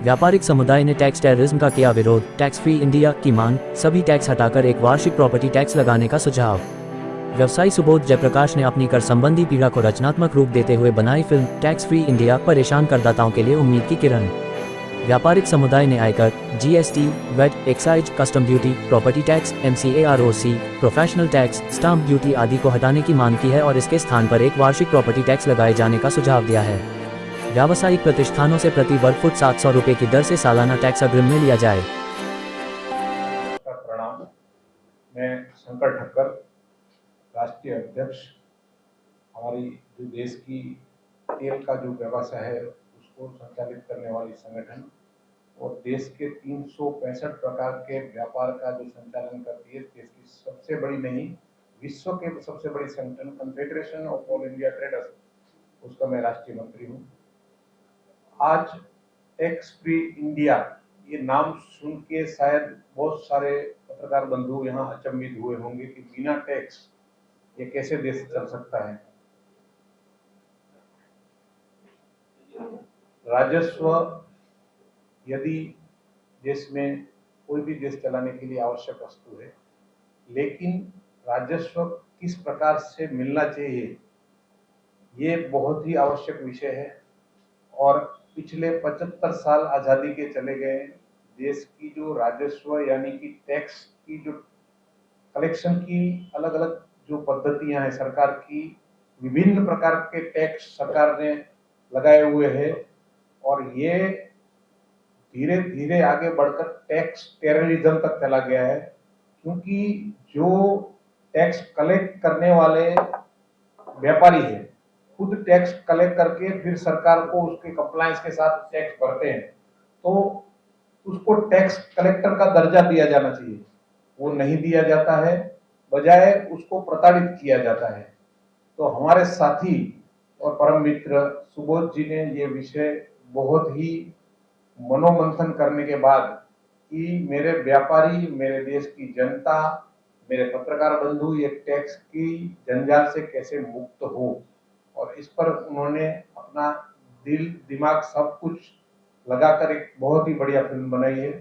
व्यापारिक समुदाय ने टैक्स टेररिज्म का किया विरोध, टैक्स फ्री इंडिया की मांग, सभी टैक्स हटाकर एक वार्षिक प्रॉपर्टी टैक्स लगाने का सुझाव। व्यवसायी सुबोध जयप्रकाश ने अपनी कर संबंधी पीड़ा को रचनात्मक रूप देते हुए बनाई फिल्म टैक्स फ्री इंडिया, परेशान करदाताओं के लिए उम्मीद की किरण। व्यापारिक समुदाय ने आयकर, GST, VAT, excise, custom duty, property tax, MCAROC, professional tax, stamp duty आदि को हटाने की मांग की है और इसके स्थान पर एक वार्षिक प्रॉपर्टी टैक्स लगाए जाने का सुझाव दिया है। व्यावसायिक प्रतिष्ठानों से प्रति वर्ग फुट 700 रुपये की दर से सालाना टैक्स अग्रिम में लिया जाए। प्रणाम। मैं शंकर ठक्कर, राष्ट्रीय अध्यक्ष। हमारी जो देश की तेल का जो व्यवसाय है उसको संचालित करने वाली संगठन और देश के 365 प्रकार के व्यापार का जो संचालन करती है, देश की सबसे बड़ी नहीं, विश्व के सबसे बड़ी संगठन confederation of all India traders, उसका मैं राष्ट्रीय मंत्री हूँ। आज टैक्स फ्री इंडिया ये नाम सुन के शायद बहुत सारे पत्रकार बंधु यहाँ अचंभित हुए होंगे कि बिना टैक्स ये कैसे देश चल सकता है। राजस्व यदि देश में कोई भी देश चलाने के लिए आवश्यक वस्तु है, लेकिन राजस्व किस प्रकार से मिलना चाहिए ये बहुत ही आवश्यक विषय है। और पिछले 75 साल आज़ादी के चले गए, देश की जो राजस्व यानी कि टैक्स की जो कलेक्शन की अलग अलग जो पद्धतियां हैं, सरकार की विभिन्न प्रकार के टैक्स सरकार ने लगाए हुए हैं और ये धीरे धीरे आगे बढ़कर टैक्स टेररिज्म तक चला गया है, क्योंकि जो टैक्स कलेक्ट करने वाले व्यापारी है खुद टैक्स कलेक्ट करके फिर सरकार को उसके कंप्लायंस के साथ टैक्स भरते हैं, तो उसको टैक्स कलेक्टर का दर्जा दिया जाना चाहिए, वो नहीं दिया जाता है, बजाय उसको प्रताड़ित किया जाता है। तो हमारे साथी और परम मित्र सुबोध जी ने ये विषय बहुत ही मनोमंथन करने के बाद कि मेरे व्यापारी, मेरे देश की जनता, मेरे पत्रकार बंधु ये टैक्स की जंजाल से कैसे मुक्त हो, और इस पर उन्होंने अपना दिल दिमाग सब कुछ लगाकर एक बहुत ही बढ़िया फिल्म बनाई है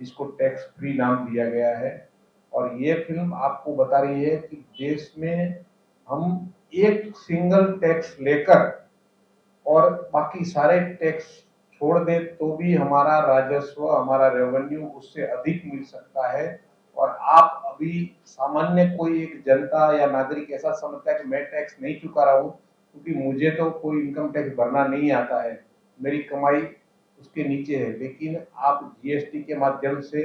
जिसको टैक्स फ्री नाम दिया गया है। और ये फिल्म आपको बता रही है कि देश में हम एक सिंगल टैक्स लेकर और बाकी सारे टैक्स छोड़ दें तो भी हमारा राजस्व, हमारा रेवेन्यू उससे अधिक मिल सकता है। और आप अभी सामान्य कोई एक जनता या नागरिक ऐसा समझता है कि मैं टैक्स नहीं चुका रहा हूँ क्योंकि मुझे तो कोई इनकम टैक्स भरना नहीं आता है, मेरी कमाई उसके नीचे है। लेकिन आप जीएसटी के माध्यम से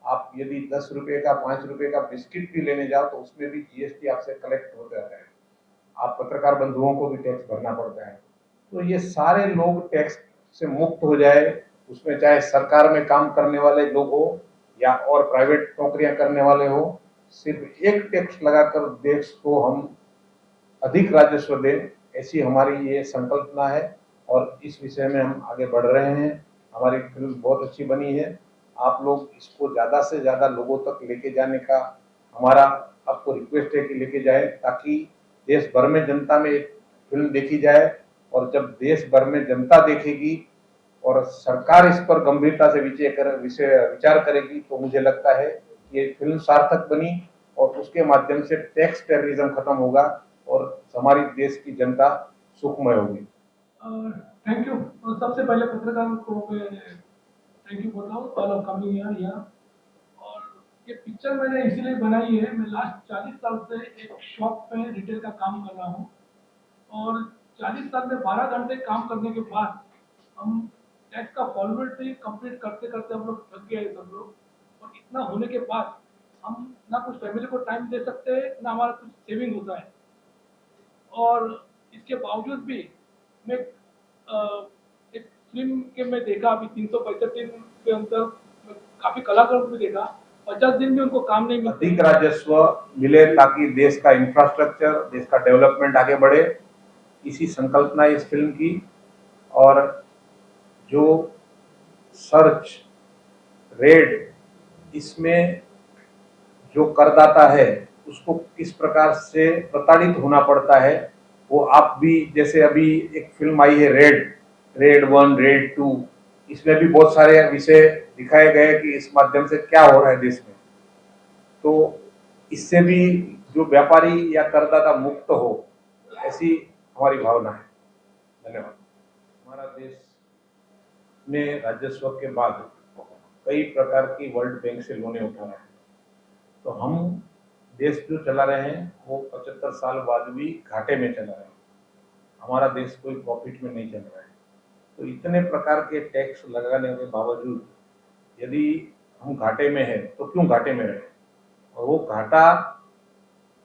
आप यदि 10 रुपए का 5 रुपए का बिस्किट भी लेने जाओ तो उसमें भी जीएसटी आपसे कलेक्ट होता है। आप पत्रकार बंधुओं को भी टैक्स भरना पड़ता है। तो ये सारे लोग टैक्स से मुक्त हो जाए, उसमें चाहे सरकार में काम करने वाले लोग हो या और प्राइवेट नौकरियां करने वाले हो, सिर्फ एक टैक्स लगाकर देश को हम अधिक राजस्व दें, ऐसी हमारी ये संकल्पना है और इस विषय में हम आगे बढ़ रहे हैं। हमारी फिल्म बहुत अच्छी बनी है, आप लोग इसको ज़्यादा से ज़्यादा लोगों तक लेके जाने का हमारा आपको रिक्वेस्ट है कि लेके जाए, ताकि देश भर में जनता में एक फिल्म देखी जाए। और जब देश भर में जनता देखेगी और सरकार इस पर गंभीरता से विचार करेगी तो मुझे लगता है ये फिल्म सार्थक बनी और उसके माध्यम से टैक्स टेररिज्म खत्म होगा और हमारी देश की जनता सुखमय होगी। Thank you. सबसे पहले पत्रकार को थैंक यू बोलता हूँ ऑल ऑफ कमिंग यहाँ। और ये पिक्चर मैंने इसीलिए बनाई है, मैं लास्ट 40 साल से एक शॉप पे रिटेल का काम कर रहा हूँ और 40 साल में 12 घंटे काम करने के बाद हम टैक्स का फॉर्मेलिटी कंप्लीट करते करते हम लोग थक गए सब लोग। और इतना होने के बाद हम ना कुछ फैमिली को टाइम दे सकते हैं, ना हमारा कुछ सेविंग होता है। और इसके बावजूद भी मैं एक फिल्म के मैं देखा अभी 365 दिन के अंदर काफ़ी कलाकारों को भी देखा, 50 दिन भी उनको काम नहीं मिलता। अधिक राजस्व मिले ताकि देश का इंफ्रास्ट्रक्चर, देश का डेवलपमेंट आगे बढ़े, इसी संकल्पना इस फिल्म की। और जो सर्च रेड इसमें जो करदाता है उसको किस प्रकार से प्रताड़ित होना पड़ता है, वो आप भी, जैसे अभी एक फिल्म आई है रेड 1, रेड 2, इसमें भी बहुत सारे विषय दिखाए गए कि इस माध्यम से क्या हो रहा है देश में। तो इससे भी जो व्यापारी या करदाता मुक्त हो, ऐसी हमारी भावना है। धन्यवाद। हमारा देश में राजस्व के बाद कई प्रकार की वर्ल्ड बैंक से लोनें उठा रहे हैं, तो हम देश जो चला रहे हैं वो 75 साल बाद भी घाटे में चला रहे हैं। हमारा देश कोई प्रॉफिट में नहीं चल रहा है। तो इतने प्रकार के टैक्स लगाने के बावजूद यदि हम घाटे में हैं तो क्यों घाटे में रहे, और वो घाटा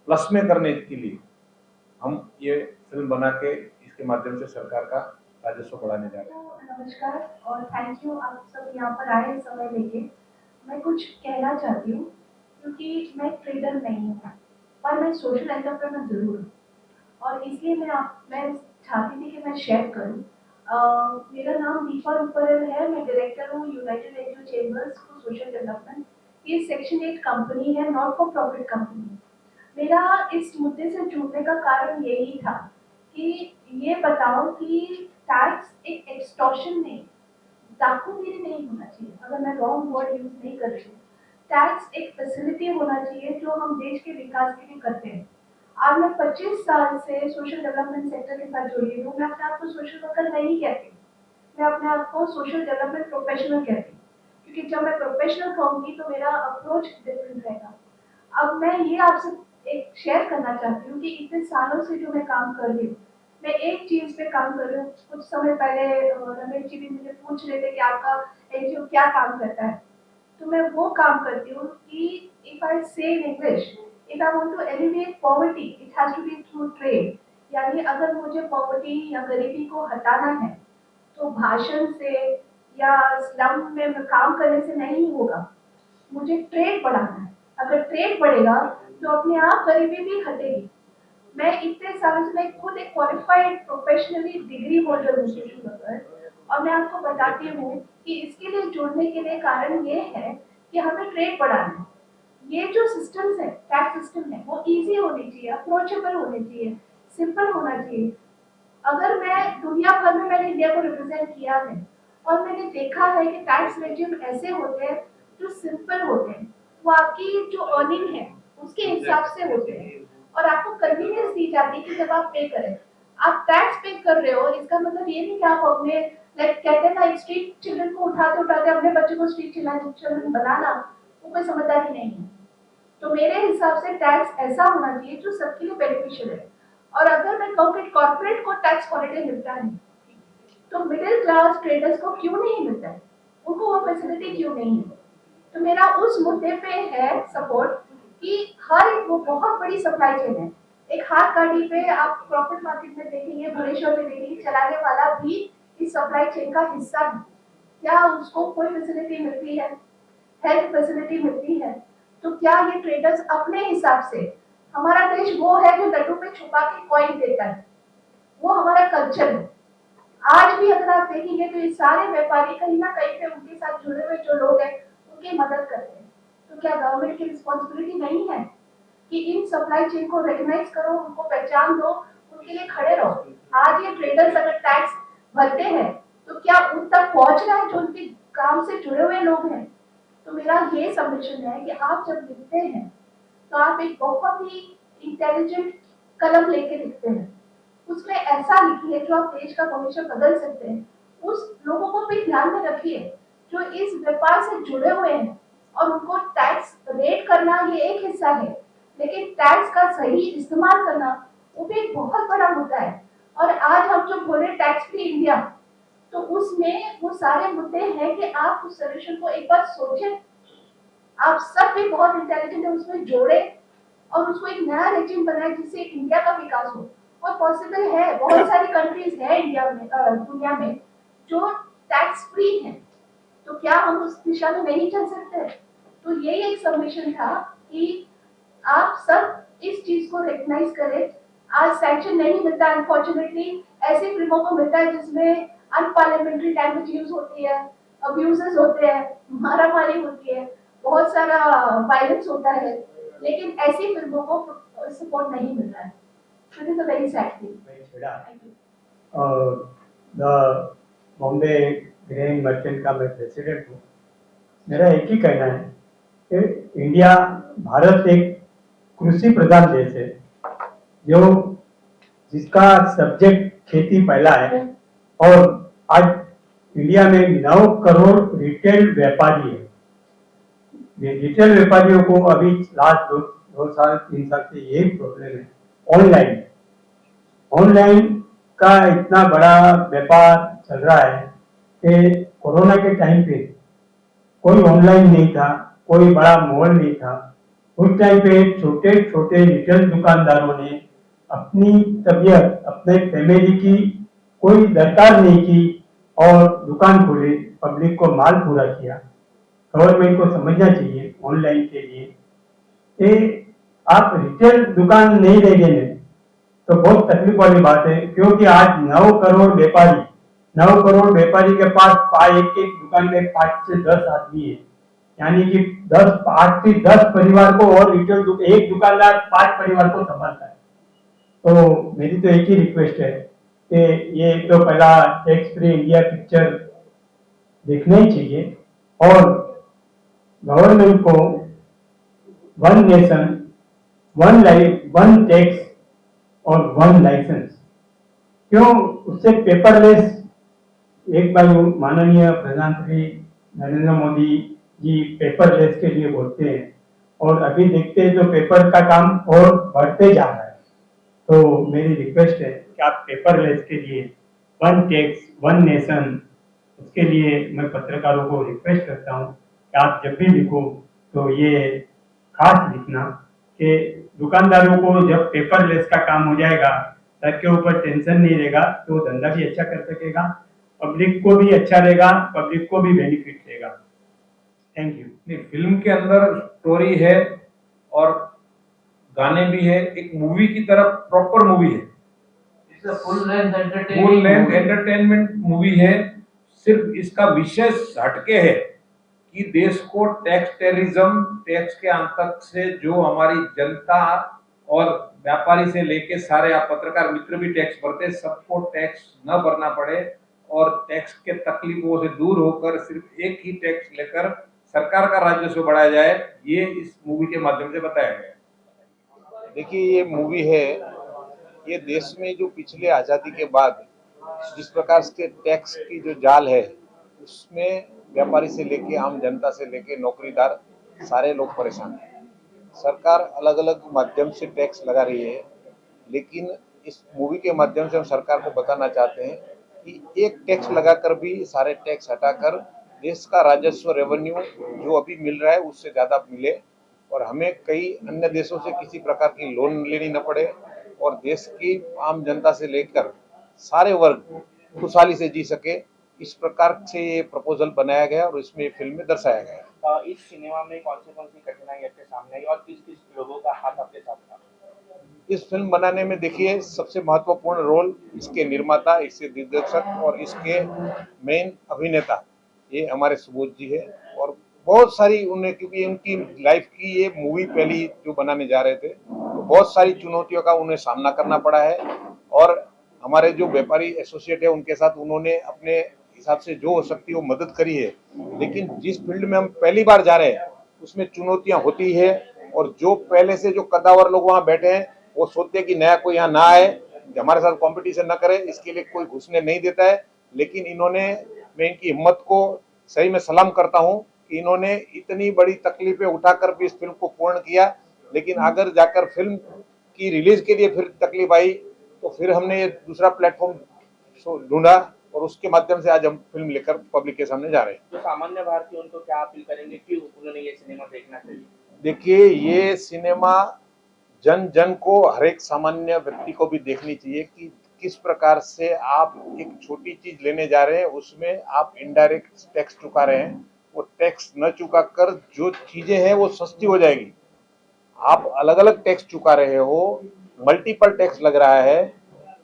प्लस में करने के लिए हम ये फिल्म बना के इसके माध्यम से सरकार का राजस्व बढ़ाने जा रहे हैं। नमस्कार और थैंक यू, आप सब यहाँ पर आए समय लेके। मैं कुछ कहना चाहती हूँ क्योंकि मैं ट्रेडर नहीं हूँ पर मैं सोशल एंटरप्रेन्योर जरूर हूँ, और इसलिए मैं चाहती थी कि मैं शेयर करूँ। मेरा नाम दीपा रूपरल है, मैं डायरेक्टर हूँ United NGO chambers for social development. ये सेक्शन 8 कंपनी है, नॉट फॉर प्रॉफिट कंपनी। मेरा इस मुद्दे से जुड़ने का कारण यही था कि ये बताओ कि टैक्स एक एक्सटॉर्शन नहीं, डाकूगिरी नहीं होना चाहिए। अगर मैं रॉन्ग वर्ड यूज नहीं कर रही हूँ, टैक्स एक फैसिलिटी होना चाहिए जो हम देश के विकास के लिए करते हैं। आज मैं 25 साल से सोशल डेवलपमेंट सेक्टर के साथ जुड़ी हूँ। मैं अपने आप को सोशल वर्कर नहीं कहती, मैं अपने आप को सोशल डेवलपमेंट प्रोफेशनल कहती हूँ, क्योंकि जब मैं प्रोफेशनल कहूँगी तो मेरा अप्रोच डिफरेंट रहेगा। अब मैं ये आपसे एक शेयर करना चाहती हूँ कि इतने सालों से जो मैं काम कर रही हूँ, मैं एक चीज पे काम कर रही हूँ। कुछ समय पहले रमेश जी भी मुझे पूछ रहे थे कि आपका एनजीओ क्या काम करता है, तो मैं वो काम करती हूँ कि if I say in English, if I want to eliminate poverty it has to be through trade. यानी अगर मुझे पॉवर्टी या गरीबी को हटाना है तो भाषण से या स्लम में काम करने से नहीं होगा, मुझे ट्रेड बढ़ाना है। अगर ट्रेड बढ़ेगा तो अपने आप गरीबी भी हटेगी। मैं इतने सालों से मैं खुद एक क्वालिफाइड प्रोफेशनली डिग्री होल्डर हूँ सोशल वर्कर, और मैं आपको बताती हूँ कि इसके लिए जुड़ने के लिए कारण ये है कि हमें ट्रेड बढ़ाना है। ये जो सिस्टम्स है, टैक्स सिस्टम है, वो इजी होनी चाहिए, अप्रोचेबल होनी चाहिए, सिंपल होना चाहिए। अगर मैं दुनिया भर में मैंने इंडिया को रिप्रेजेंट किया है और मैंने देखा है कि टैक्स रेजिम ऐसे होते हैं जो सिंपल होते हैं, वो आपकी जो अर्निंग है उसके हिसाब से होते हैं, और आपको कन्वीनियंस दी जाती है कि जब आप पे करें। आप टैक्स पे कर रहे हो, इसका मतलब ये नहीं कि आप अपने लाइक कहते हैं ना स्ट्रीट चिल्ड्रन को उठाते उठाते अपने बच्चे को स्ट्रीट चिल्ड्रन बनाना, वो कोई समझदारी नहीं है। तो मेरे हिसाब से टैक्स ऐसा होना चाहिए जो सबके लिए बेनिफिशियल है। और अगर मैं कहूँ कि कॉर्पोरेट को टैक्स हॉलिडे मिलता है तो मिडिल क्लास ट्रेडर्स को क्यों नहीं मिलता है, उनको वो फैसिलिटी क्यों नहीं है। तो मेरा उस मुद्दे पे है सपोर्ट कि हर एक वो बहुत बड़ी सप्लाई चेन है। एक हाथ गाड़ी पे आप प्रॉफिट मार्केट में देखेंगे, भुवनेश्वर में देखेंगे, चलाने वाला भी इस सप्लाई चेन का हिस्सा है। क्या उसको कोई फैसिलिटी मिलती है, हेल्थ फैसिलिटी मिलती है, तो क्या ये ट्रेडर्स अपने हिसाब से, हमारा देश वो है जो लड्डू पे छुपा के कॉइन देता है, वो हमारा कल्चर है। आज भी अगर आप देखेंगे तो ये सारे व्यापारी कहीं ना कहीं पे उनके साथ जुड़े हुए जो लोग हैं उनकी मदद करते हैं। तो क्या गवर्नमेंट की रिस्पॉन्सिबिलिटी नहीं है कि इन सप्लाई चेन को रिकॉग्नाइज करो, उनको पहचान दो, उनके लिए खड़े रहो। आज ये ट्रेडर्स अगर टैक्स भरते हैं तो क्या उन तक पहुंच रहा है जो उनके काम से जुड़े हुए लोग हैं। तो मेरा ये सबमिशन है कि आप जब लिखते हैं तो आप एक बहुत ही इंटेलिजेंट कलम लेके लिखते हैं, उसमें ऐसा लिखिए जो आप देश का भविष्य बदल सकते हैं। उस लोगों को भी ध्यान में रखिए जो इस व्यापार से जुड़े हुए हैं, और उनको टैक्स रेट करना ये एक हिस्सा है, लेकिन टैक्स का सही इस्तेमाल करना वो भी एक बहुत बड़ा मुद्दा है। और आज हम जो बोले टैक्स फ्री इंडिया, तो उसमें वो सारे मुद्दे हैं कि आप उस सोल्यूशन को एक बार सोचें। आप सब भी बहुत इंटेलिजेंट है, उसमें जोड़े और उसको एक नया रेजिम बनाए जिससे इंडिया का विकास हो। और पॉसिबल है, बहुत सारी कंट्रीज है इंडिया में, दुनिया में जो टैक्स फ्री है, तो क्या हम उस दिशा में नहीं चल सकते। तो यही एक सबमिशन था कि आप सब इस चीज को रिकॉग्नाइज करें। आज सैंक्शन नहीं मिलता, अनफॉर्चुनेटली ऐसी फिल्मों को मिलता है जिसमें अनपार्लियामेंट्री लैंग्वेज यूज होती है, अब्यूजेस होते हैं, मारामारी होती है, बहुत सारा वायलेंस होता है, लेकिन ऐसी फिल्मों को सपोर्ट नहीं मिल रहा है। So it is a very sad thing. Right, Shweta. Thank you. The Bombay grain merchant का मैं प्रेसिडेंट हूँ। मेरा एक ही कहना है कि इंडिया भारत एक कृषि प्रधान देश है, जो जिसका सब्जेक्ट खेती पहला है, और आज इंडिया में 9 करोड़ रिटेल व्यापारी है। ये रिटेल व्यापारियों को अभी लास्ट दो साल 3 साल से यही प्रॉब्लम है, ऑनलाइन ऑनलाइन का इतना बड़ा व्यापार चल रहा है कि कोरोना के टाइम पे कोई ऑनलाइन नहीं था, कोई बड़ा मॉल नहीं था। उस टाइम पे छोटे छोटे रिटेल दुकानदारों ने अपनी तबीयत, अपने फैमिली की कोई दरकार नहीं की और दुकान खोले, पब्लिक को माल पूरा किया। गवर्नमेंट को समझना चाहिए ऑनलाइन के लिए कि आप रिटेल दुकान नहीं रहेंगे तो बहुत तकलीफ वाली बात है, क्योंकि आज 9 करोड़ व्यापारी के पास एक एक दुकान में 5 से 10 आदमी है, यानी कि 8 से 10 परिवार को, और रिटेल एक दुकानदार 5 परिवार को संभालता है। तो मेरी तो एक ही रिक्वेस्ट है कि ये तो पहला टैक्स फ्री इंडिया पिक्चर देखना ही चाहिए, और गवर्नमेंट को वन नेशन वन टैक्स और वन लाइसेंस, क्यों उससे पेपरलेस, एक बार माननीय प्रधानमंत्री नरेंद्र मोदी जी पेपरलेस के लिए बोलते हैं, और अभी देखते हैं तो पेपर का काम और बढ़ते जा रहा है। तो मेरी रिक्वेस्ट है कि आप पेपरलेस के लिए वन टैक्स वन नेशन, उसके लिए मैं पत्रकारों को रिक्वेस्ट करता हूँ कि आप जब भी लिखो तो ये खास लिखना कि दुकानदारों को जब पेपरलेस का काम हो जाएगा, सर के ऊपर टेंशन नहीं रहेगा, तो धंधा भी अच्छा कर सकेगा, पब्लिक को भी अच्छा रहेगा, पब्लिक को भी बेनिफिट रहेगा। Thank you. नहीं, फिल्म के अंदर स्टोरी है और गाने भी है, एक मूवी की तरह प्रॉपर मूवी है, फुल लेंथ एंटरटेनमेंट मूवी है। सिर्फ इसका विषय हटके है कि देश को टैक्स टेररिज्म, टैक्स के आतंक से जो हमारी जनता और व्यापारी से लेके सारे, आप पत्रकार मित्र भी टैक्स भरते, सबको टैक्स न भरना पड़े और टैक्स के तकलीफों से दूर होकर सिर्फ एक ही टैक्स लेकर सरकार का राजस्व बढ़ाया जाए, ये इस मूवी के माध्यम से बताया गया है। देखिए, ये मूवी है, ये देश में जो पिछले आज़ादी के बाद जिस प्रकार के टैक्स की जो जाल है, उसमें व्यापारी से लेके आम जनता से लेके नौकरीदार सारे लोग परेशान हैं। सरकार अलग अलग माध्यम से टैक्स लगा रही है, लेकिन इस मूवी के माध्यम से हम सरकार को बताना चाहते हैं कि एक टैक्स लगाकर भी सारे टैक्स हटाकर देश का राजस्व रेवेन्यू जो अभी मिल रहा है उससे ज़्यादा मिले, और हमें कई अन्य देशों से किसी प्रकार की लोन लेनी न पड़े, और देश की आम जनता से लेकर सारे वर्ग खुशहाली से जी सके। इस प्रकार से ये प्रपोजल बनाया गया और इसमें फिल्म में दर्शाया गया। इस सिनेमा में कौन सी कठिनाई आपके सामने आई और किस किस लोगों का हाथ आपके साथ था? इस फिल्म बनाने में देखिए, सबसे महत्वपूर्ण रोल इसके निर्माता, इसके दिग्दर्शक और इसके मेन अभिनेता ये हमारे सुबोध जी है, और बहुत सारी उन्हें, क्योंकि उनकी लाइफ की ये मूवी पहली जो बनाने जा रहे थे, तो बहुत सारी चुनौतियों का उन्हें सामना करना पड़ा है, और हमारे जो व्यापारी एसोसिएट है उनके साथ उन्होंने अपने हिसाब से जो हो सकती है वो मदद करी है। लेकिन जिस फील्ड में हम पहली बार जा रहे हैं उसमें चुनौतियां होती है, और जो पहले से जो कद्दावर लोग वहाँ बैठे हैं वो सोचते हैं कि नया कोई यहाँ ना आए, हमारे साथ कंपटीशन न करे, इसके लिए कोई घुसने नहीं देता है। लेकिन इन्होंने, मैं इनकी हिम्मत को सही में सलाम करता हूँ कि इन्होंने इतनी बड़ी तकलीफें उठाकर भी इस फिल्म को पूर्ण किया। लेकिन अगर जाकर फिल्म की रिलीज के लिए फिर तकलीफ आई तो फिर हमने ये दूसरा प्लेटफॉर्म ढूंढा, और उसके माध्यम से आज हम फिल्म लेकर पब्लिक के सामने जा रहे हैं। जो सामान्य भारतीय उनको क्या अपील करेंगे, क्यों उन्होंने ये सिनेमा देखना चाहिए? देखिए, ये सिनेमा जन जन को, हर एक सामान्य व्यक्ति को भी देखनी चाहिए कि किस प्रकार से आप एक छोटी चीज लेने जा रहे हैं, उसमें आप इनडायरेक्ट टैक्स चुका रहे हैं। वो टैक्स न चुका कर जो चीजें हैं वो सस्ती हो जाएगी। आप अलग अलग टैक्स चुका रहे हो, मल्टीपल टैक्स लग रहा है।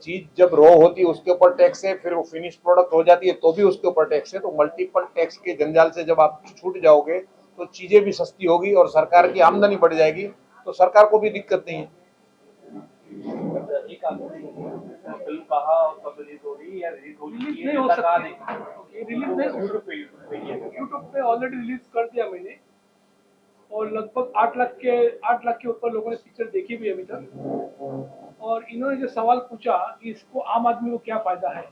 चीज जब रॉ होती है उसके ऊपर टैक्स है, फिर वो फिनिश प्रोडक्ट हो जाती है तो भी उसके ऊपर टैक्स है। तो मल्टीपल टैक्स के जंजाल से जब आप छूट जाओगे तो चीजें भी सस्ती होगी और सरकार की आमदनी बढ़ जाएगी, तो सरकार को भी दिक्कत नहीं है। फिल्म कहाँ कब रिलीज हो रही है या रिलीज हो रही है, नहीं हो सकती, रिलीज नहीं, यूट्यूब पे ऑलरेडी रिलीज कर दिया मैंने, और लगभग 8 लाख के ऊपर लोगों ने पिक्चर देखी भी अभी तक। और इन्होंने जो सवाल पूछा कि इसको आम आदमी को क्या फायदा है,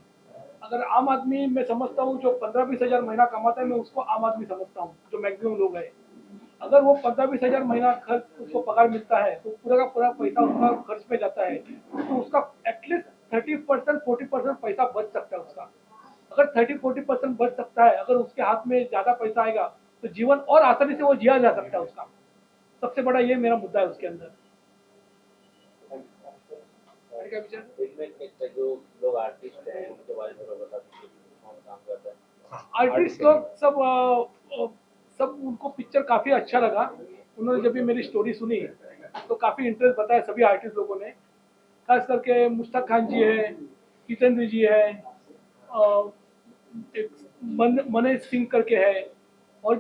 अगर आम आदमी मैं समझता हूँ जो 15-20 हज़ार महीना कमाता है, मैं उसको आम आदमी समझता हूँ, जो मैक्सिमम लोग हैं। अगर वो 15-20 हज़ार महीना खर्च उसको पगार मिलता है तो पूरा का पूरा पैसा उसका खर्च पे जाता है, तो उसका एटलीस्ट 30% 40% पैसा बच सकता है उसका। अगर 30-40% बच सकता है, अगर उसके हाथ में ज़्यादा पैसा आएगा तो जीवन और आसानी से वो जिया जा सकता है उसका। सबसे बड़ा ये मेरा मुद्दा है उसके अंदर। और क्या विचार? इसमें जो लोग आर्टिस्ट हैं उनके बारे में बता दीजिए, कौन काम करता है। आर्टिस्ट लोग सब उनको पिक्चर काफ़ी अच्छा लगा। उन्होंने जब भी मेरी स्टोरी सुनी तो काफ़ी इंटरेस्ट बताया सभी आर्टिस्ट लोगों ने, खास करके मुश्ताक खान जी है, कितेंद्र जी है, एक मनीष सिंह करके है, और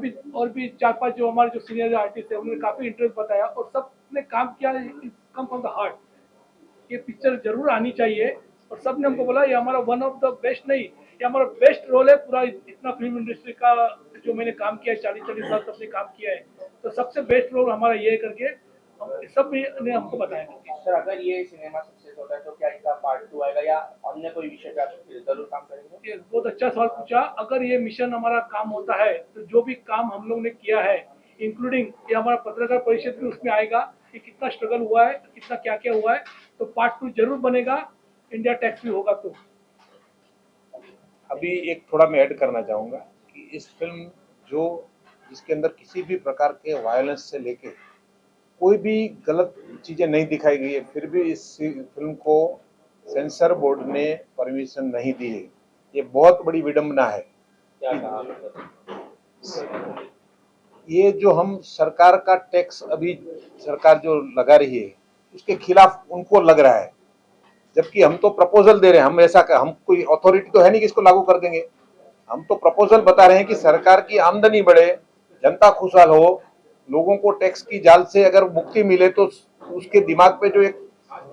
भी 4-5 जो हमारे जो सीनियर आर्टिस्ट है उन्होंने काफ़ी इंटरेस्ट बताया, और सब ने काम किया, कम फ्रॉम द हार्ट। ये पिक्चर जरूर आनी चाहिए, और सब ने हमको बोला ये हमारा वन ऑफ द बेस्ट नहीं, ये हमारा बेस्ट रोल है पूरा इतना फिल्म इंडस्ट्री का जो मैंने काम किया है, 40 साल सबने काम किया है, तो सबसे बेस्ट रोल हमारा ये है करके सब ने हमको बताया। सर अगर ये सिनेमा सक्सेस होता है तो क्या इसका पार्ट 2 आएगा या अन्य कोई विषय पे आप जरूर काम करेंगे? ये बहुत अच्छा सवाल पूछा। अगर ये मिशन हमारा काम होता है तो जो भी काम हम लोग ने किया है, इंक्लूडिंग ये हमारा पत्रकार परिषद भी उसमें आएगा कि कितना स्ट्रगल हुआ है, कितना क्या क्या हुआ है, तो पार्ट 2 जरूर बनेगा, इंडिया टैक्स भी होगा। तो अभी एक थोड़ा मैं ऐड करना चाहूँगा कि इस फिल्म जिसके अंदर किसी भी प्रकार के वायलेंस से लेके कोई भी गलत चीज़ें नहीं दिखाई गई है, फिर भी इस फिल्म को सेंसर बोर्ड ने परमिशन नहीं दी है। ये बहुत बड़ी विडंबना है। क्या कहा सर? ये जो हम सरकार का टैक्स अभी सरकार जो लगा रही है उसके खिलाफ उनको लग रहा है, जबकि हम तो प्रपोजल दे रहे हैं। हम कोई अथॉरिटी तो है नहीं कि इसको लागू कर देंगे। हम तो प्रपोजल बता रहे हैं कि सरकार की आमदनी बढ़े, जनता खुशहाल हो, लोगों को टैक्स की जाल से अगर मुक्ति मिले तो उसके दिमाग पे जो एक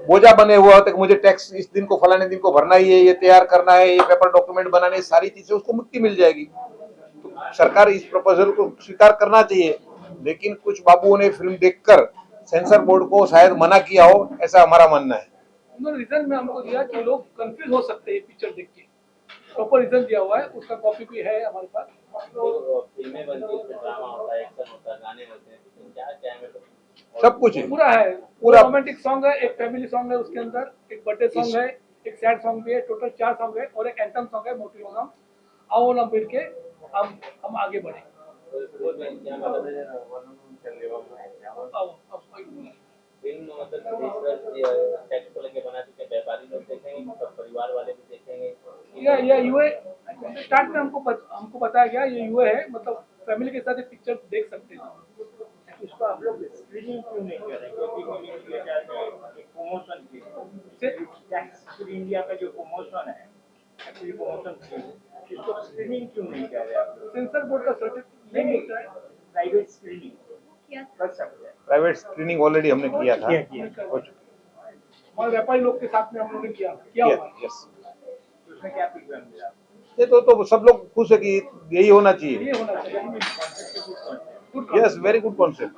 बोझा बने हुआ होता है कि मुझे टैक्स इस दिन को फलाने दिन को भरना ही है, ये तैयार करना है, ये पेपर डॉक्यूमेंट बनाने, सारी चीजें उसको मुक्ति मिल जाएगी। तो सरकार इस प्रपोजल को स्वीकार करना चाहिए, लेकिन कुछ बाबुओं ने फिल्म देखकर सेंसर बोर्ड को शायद मना किया हो, ऐसा हमारा मानना है। उन्होंने रीजन में हमको दिया कि लोग कंफ्यूज हो सकते हैं पिक्चर देख के, प्रॉपर रीजन दिया हुआ है, उसका कॉपी भी है हमारे पास। तो फिल्में बनती है, ड्रामा होता है, एक्शन होता है, गाने होते हैं, क्या क्या है? सब कुछ है, पूरा है, पूरा रोमांटिक सॉन्ग है, एक फैमिली सॉन्ग है उसके अंदर, एक बर्थडे सॉन्ग है, एक सैड सॉन्ग भी है, टोटल 4 सॉन्ग है, और एक एंथम सॉन्ग है मोटिवेशनल। आओ ना मिल के हम आगे बढ़े। क्या मतलब है? फिल्म मतलब टैक्स को लेके बना चुके व्यापारी लोग देखेंगे, सब परिवार वाले भी देखेंगे। या यूए स्टार्ट में हमको बताया गया ये यूए है, मतलब फैमिली के साथ पिक्चर देख सकते हैं। इसको आप लोग स्क्रीनिंग क्यों नहीं कर रहे? क्योंकि प्रमोशन की टैक्स फ्री इंडिया का जो प्रमोशन है, एक्चुअली प्रमोशन इसको स्क्रीनिंग क्यों नहीं कर रहे आप लोग? सेंसर बोर्ड का सर्टिफिकेट नहीं मिलता है। प्राइवेट स्क्रीनिंग कर सकते हैं। प्राइवेट स्क्रीनिंग ऑलरेडी हमने किया था, हो चुका है। और व्यापारी लोग के साथ में हम लोगों ने किया हुआ है। यस, उसमें क्या फीडबैक मिला? ये तो सब लोग खुश है कि यही होना चाहिए। ये होना चाहिए। Yes, very good concept.